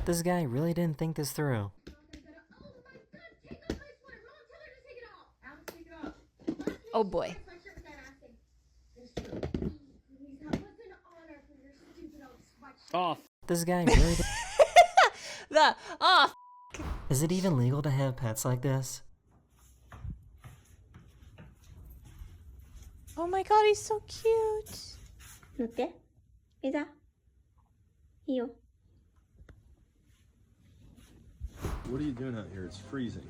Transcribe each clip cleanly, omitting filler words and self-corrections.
This guy really didn't think this through. Oh boy. Off. This guy really did. Oh. Is it even legal to have pets like this? Oh my god, he's so cute. 乗っていざいいよ What are you doing out here? It's freezing.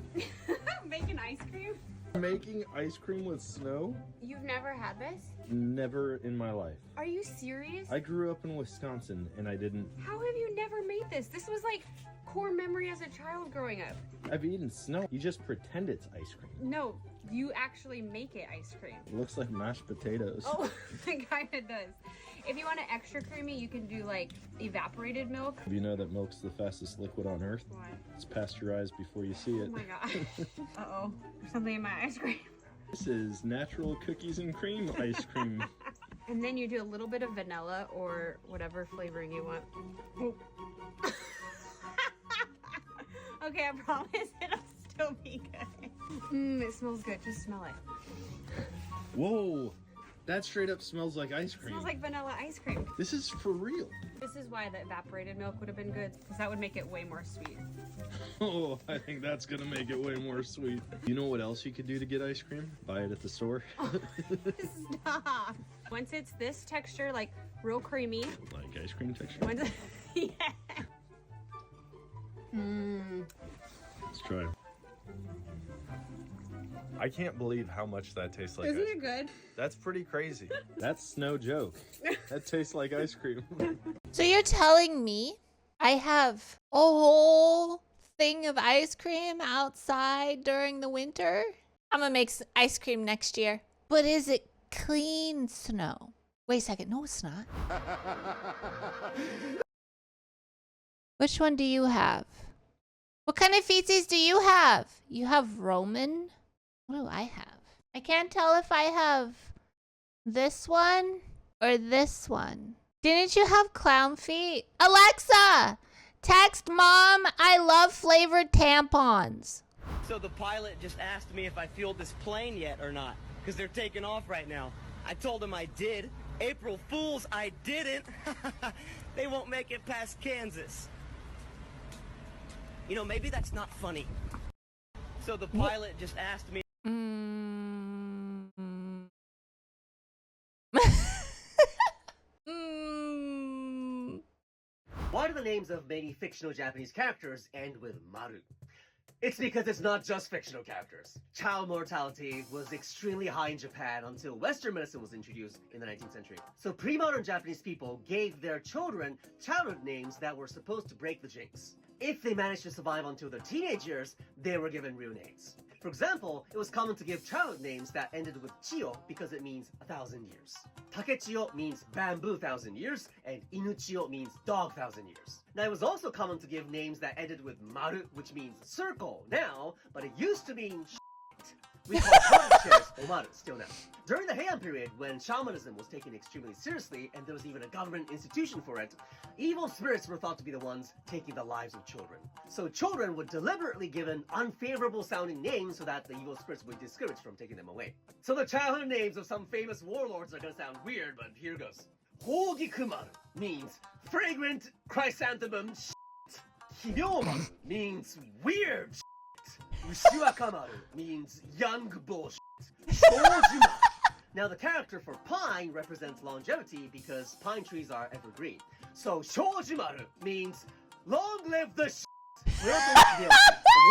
Making ice cream? Making ice cream with snow? You've never had this? Never in my life. Are you serious? I grew up in Wisconsin and I didn't. How have you never made this? This was like core memory as a child growing up. I've eaten snow. You just pretend it's ice cream. No, you actually make it ice cream. It looks like mashed potatoes. Oh, it kind of does. If you want it extra creamy, you can do like evaporated milk. You know that milk's the fastest liquid on earth? Why? It's pasteurized before you see it. Oh my god. Uh-oh. There's something in my ice cream. This is natural cookies and cream ice cream. And then you do a little bit of vanilla or whatever flavoring you want. Oh. Okay, I promise it'll still be good. It smells good. Just smell it. Whoa! That straight up smells like ice It cream. smells like vanilla ice cream. This is for real. This is why the evaporated milk would have been good, because that would make it way more sweet. Oh, I think that's gonna make it way more sweet. You know what else you could do to get ice cream? Buy it at the store. Stop. Once it's this texture, like real creamy. Like ice cream texture? Once yeah. Mmm. Let's try it. I can't believe how much that tastes like Isn't ice it good? That's pretty crazy. That's no joke. That tastes like ice cream. So you're telling me I have a whole thing of ice cream outside during the winter? I'm gonna make ice cream next year. But is it clean snow? Wait a second. No, it's not. Which one do you have? What kind of feces do you have? You have Roman? What do I have? I can't tell if I have this one or this one. Didn't you have clown feet? Alexa! Text mom, I love flavored tampons. So the pilot just asked me if I fueled this plane yet or not, because they're taking off right now. I told him I did. April Fools, I didn't. They won't make it past Kansas. You know, maybe that's not funny. So the pilot just asked me. Why do the names of many fictional Japanese characters end with Maru? It's because it's not just fictional characters. Child mortality was extremely high in Japan until Western medicine was introduced in the 19th century. So pre-modern Japanese people gave their children childhood names that were supposed to break the jinx. If they managed to survive until their teenage years, they were given real names. For example, it was common to give childhood names that ended with Chiyo because it means 1,000 years. Takechiyo means bamboo 1,000 years, and Inuchiyo means dog 1,000 years. Now, it was also common to give names that ended with Maru, which means circle now, but it used to mean shit. We call shares Omaru still now. During the Heian period, when shamanism was taken extremely seriously, and there was even a government institution for it, evil spirits were thought to be the ones taking the lives of children. So children would deliberately given unfavorable sounding names so that the evil spirits would be discouraged from taking them away. So the childhood names of some famous warlords are gonna sound weird, but here goes. Hogikumaru means fragrant chrysanthemum shit. Himyomaru means weird shit. Ushiwakamaru means young bullshit. Shojimaru. Now the character for pine represents longevity because pine trees are evergreen. So Shojimaru means long live the shit. The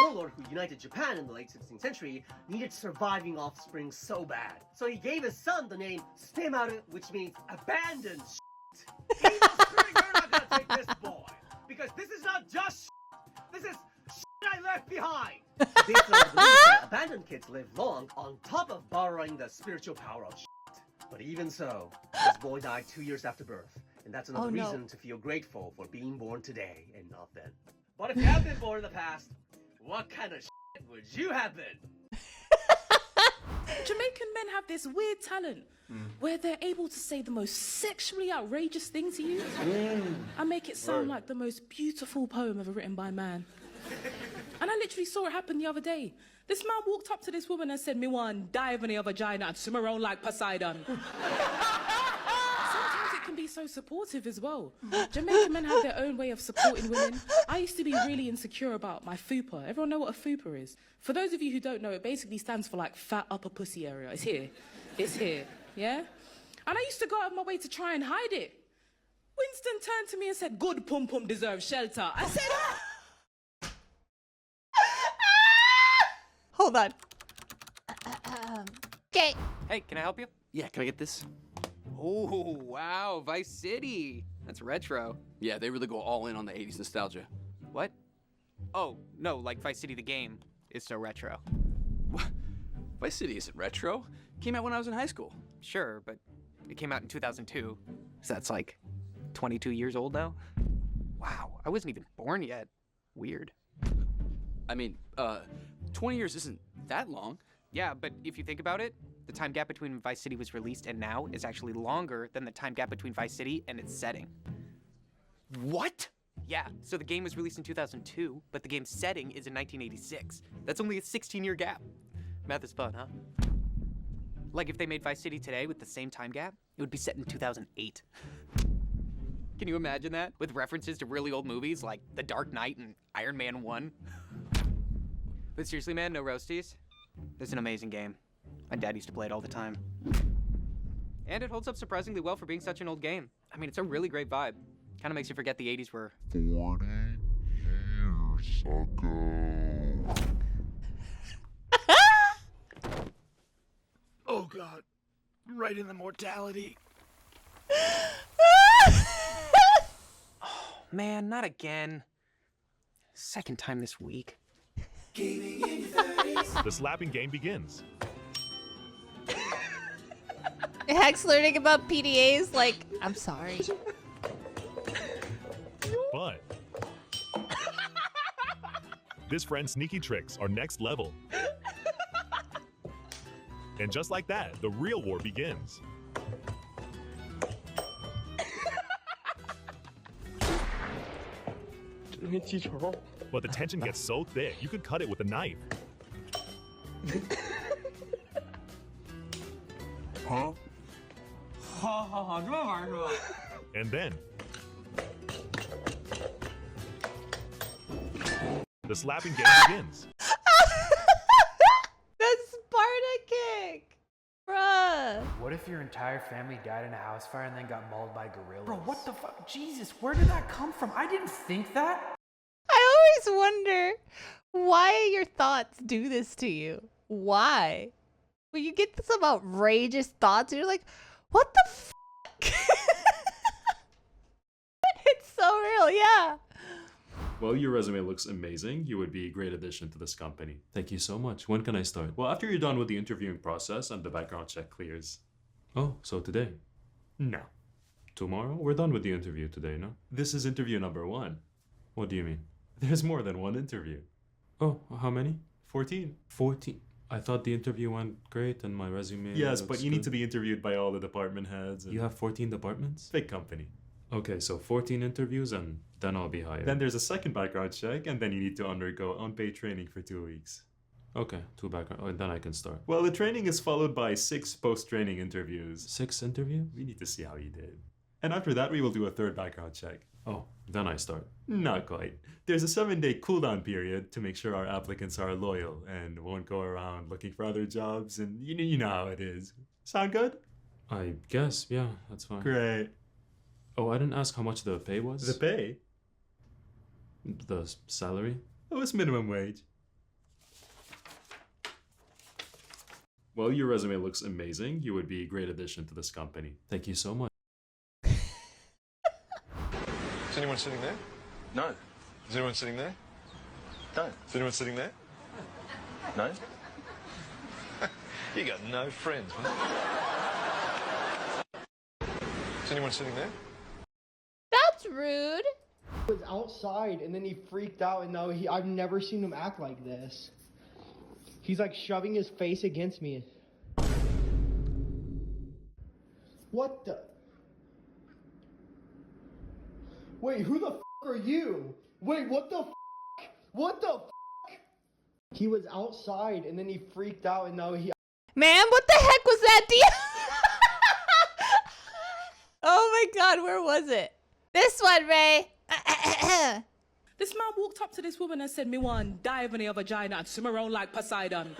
warlord who united Japan in the late 16th century needed surviving offspring so bad. So he gave his son the name Sutemaru, which means abandoned shit. Evil spirit, you're not gonna take this boy. Because this is not just shit. This is shit I left behind. Based on the belief that abandoned kids live long on top of borrowing the spiritual power of shit. But even so, this boy died 2 years after birth. And that's another reason to feel grateful for being born today and not then. But if you have been born in the past, what kind of shit would you have been? Jamaican men have this weird talent where they're able to say the most sexually outrageous thing to you and make it sound like the most beautiful poem ever written by a man. And I literally saw it happen the other day. This man walked up to this woman and said, "Me want dive in your vagina and swim around like Poseidon." Sometimes it can be so supportive as well. Jamaican men have their own way of supporting women. I used to be really insecure about my fupa. Everyone know what a fupa is? For those of you who don't know, it basically stands for like fat upper pussy area. It's here. It's here. Yeah? And I used to go out of my way to try and hide it. Winston turned to me and said, "Good pum pum deserves shelter." I said, Hold on. Okay. Hey, can I help you? Yeah, can I get this? Oh, wow, Vice City. That's retro. Yeah, they really go all in on the 80s nostalgia. What? Oh, no, like Vice City the game is so retro. What? Vice City isn't retro. Came out when I was in high school. Sure, but it came out in 2002. So that's like 22 years old now? Wow, I wasn't even born yet. Weird. I mean, 20 years isn't that long. Yeah, but if you think about it, the time gap between when Vice City was released and now is actually longer than the time gap between Vice City and its setting. What? Yeah, so the game was released in 2002, but the game's setting is in 1986. That's only a 16-year gap. Math is fun, huh? Like if they made Vice City today with the same time gap, it would be set in 2008. Can you imagine that? With references to really old movies like The Dark Knight and Iron Man 1? But seriously, man, no roasties. It's an amazing game. My dad used to play it all the time. And it holds up surprisingly well for being such an old game. I mean, it's a really great vibe. Kind of makes you forget the 80s were 40 years ago. Oh God, right in the mortality. Oh, man, not again. Second time this week. The slapping game begins. Hex learning about PDAs, like, I'm sorry. But this friend's sneaky tricks are next level. And just like that, the real war begins. But the tension gets so thick, you could cut it with a knife. Huh? And then the slapping game begins. The Sparta kick! Bruh. What if your entire family died in a house fire and then got mauled by gorillas? Bro, what the fuck? Jesus, where did that come from? I didn't think that. I always wonder why your thoughts do this to you. Why? When you get some outrageous thoughts, you're like, what the fuck? It's so real, yeah. Well, your resume looks amazing. You would be a great addition to this company. Thank you so much. When can I start? Well, after you're done with the interviewing process and the background check clears. Oh, so today? No. Tomorrow? We're done with the interview today, no? This is interview number 1. What do you mean? There's more than one interview. Oh, how many? 14. 14. I thought the interview went great and my resume. Yes, but you need to be interviewed by all the department heads. You have 14 departments? Big company. Okay, so 14 interviews and then I'll be hired. Then there's a second background check and then you need to undergo unpaid training for 2 weeks. Okay, 2 background, and then I can start. Well, the training is followed by 6 post-training interviews. 6 interviews? We need to see how you did. And after that, we will do a 3rd background check. Oh, then I start. Not quite. There's a 7-day cooldown period to make sure our applicants are loyal and won't go around looking for other jobs, and you know how it is. Sound good? I guess, yeah, that's fine. Great. Oh, I didn't ask how much the pay was? The pay? The salary? Oh, it's minimum wage. Well, your resume looks amazing. You would be a great addition to this company. Thank you so much. Is anyone sitting there? No. Is anyone sitting there? No. Is anyone sitting there? No. You got no friends, man. Is anyone sitting there? That's rude. He was outside and then he freaked out, and now I've never seen him act like this. He's like shoving his face against me. What the? Wait, who the f are you? Wait, what the f? What the f? He was outside and then he freaked out and now he... Man, what the heck was that? Oh my god, where was it? This one, Ray. This man walked up to this woman and said, "Me want dive in your vagina and swim around like Poseidon."